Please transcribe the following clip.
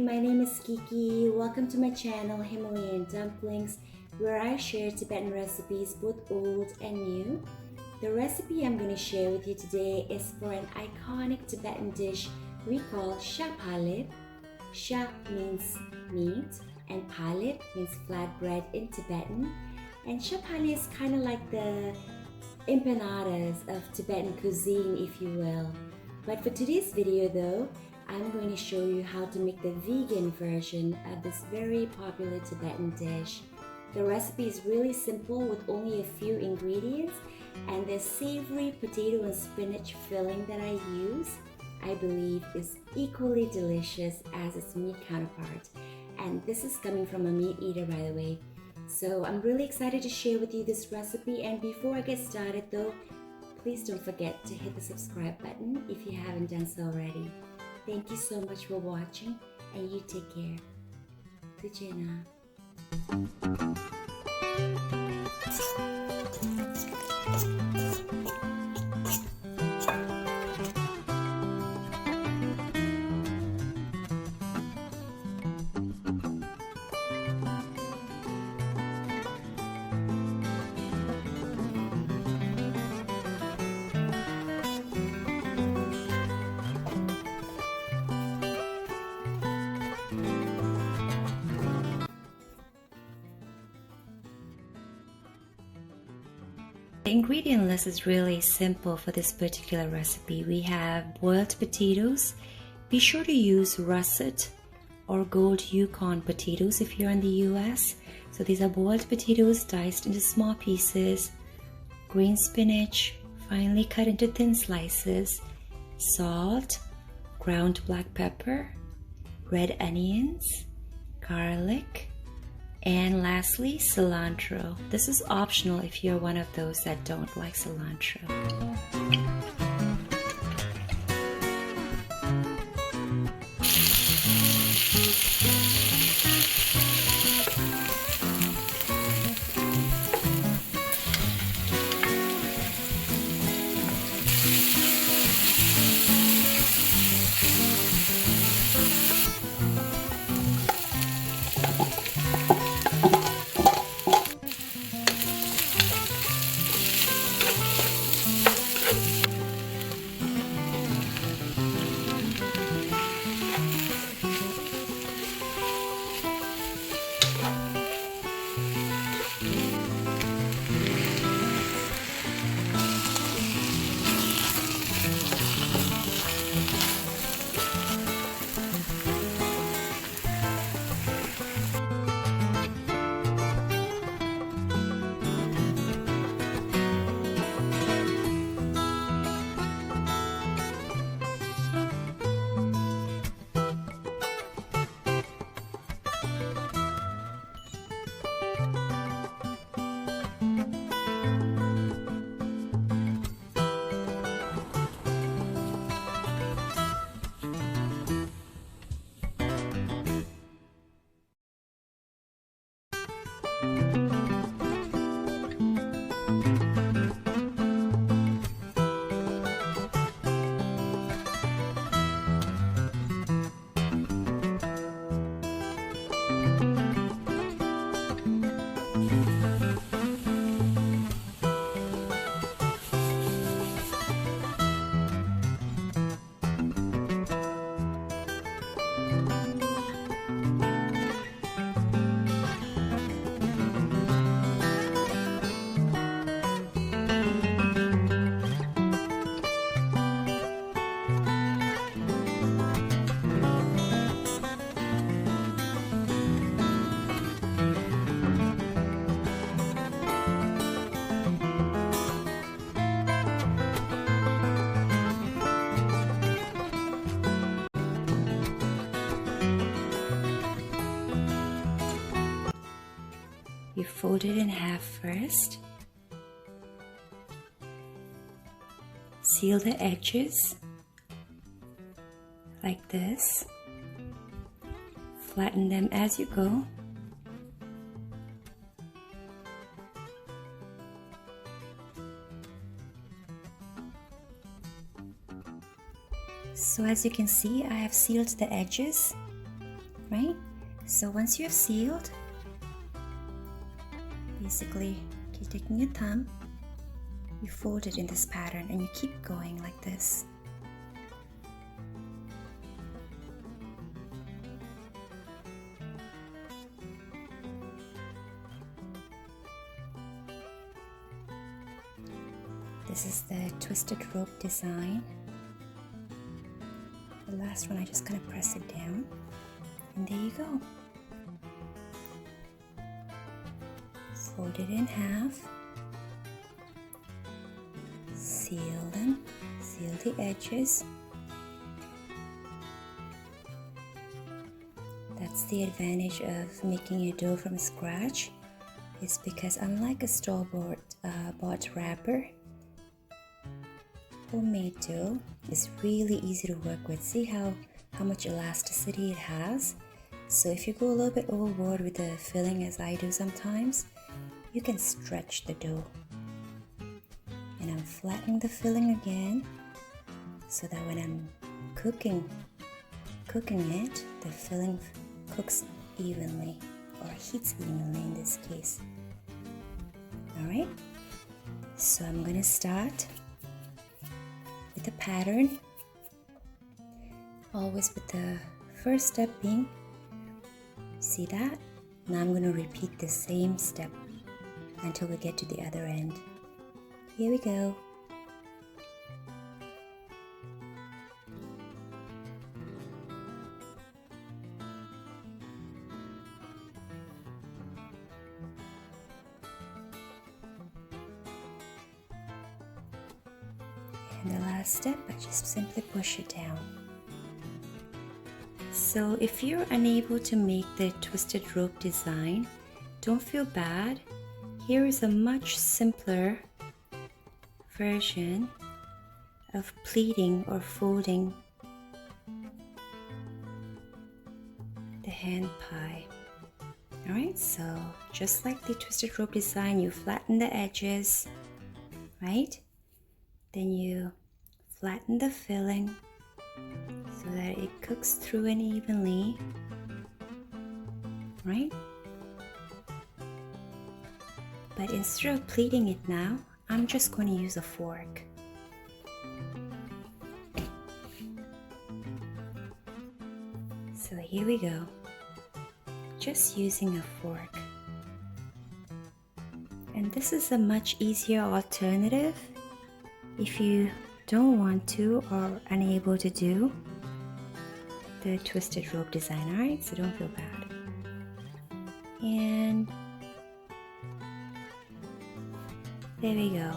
My name is Kiki. Welcome to my channel Himalayan Dumplings, where I share Tibetan recipes both old and new. The recipe I'm going to share with you today is for an iconic Tibetan dish we call Shabhalep. Shab means meat and Phaleb means flatbread in Tibetan. And Shabhalep is kind of like the empanadas of Tibetan cuisine, if you will. But for today's video though, I'm going to show you how to make the vegan version of this very popular Tibetan dish. The recipe is really simple with only a few ingredients, and the savory potato and spinach filling that I use, I believe, is equally delicious as its meat counterpart. And this is coming from a meat eater, by the way. So I'm really excited to share with you this recipe, and before I get started though, please don't forget to hit the subscribe button if you haven't done so already. Thank you so much for watching, and you take care. Tujena. The ingredient list is really simple for this particular recipe. We have boiled potatoes. Be sure to use Russet or Gold Yukon potatoes if you're in the US. So these are boiled potatoes diced into small pieces, green spinach finely cut into thin slices, salt, ground black pepper, red onions, garlic, and lastly, cilantro. This is optional if you're one of those that don't like cilantro. You fold it in half first. Seal the edges like this. Flatten them as you go. So as you can see, I have sealed the edges, right? So once you have sealed, basically you're taking your thumb, you fold it in this pattern and you keep going like this. This is the twisted rope design. The last one, I just kind of press it down, and there you go. Fold it in half, seal them, seal the edges. That's the advantage of making your dough from scratch, is because unlike a store-bought wrapper, homemade dough is really easy to work with. See how much elasticity it has? So if you go a little bit overboard with the filling, as I do sometimes, you can stretch the dough. And I'm flattening the filling again, so that when I'm cooking it, the filling cooks evenly, or heats evenly in this case. Alright, so I'm gonna start with the pattern, always with the first step being, see that? Now I'm going to repeat the same step until we get to the other end. Here we go. And the last step, I just simply push it down. So if you're unable to make the twisted rope design, don't feel bad. Here is a much simpler version of pleating or folding the hand pie. Alright, so just like the twisted rope design, you flatten the edges, right? Then you flatten the filling so that it cooks through and evenly, right? But instead of pleating it now, I'm just going to use a fork. So here we go, just using a fork. And this is a much easier alternative if you don't want to or unable to do the twisted rope design, alright? So don't feel bad. And there we go.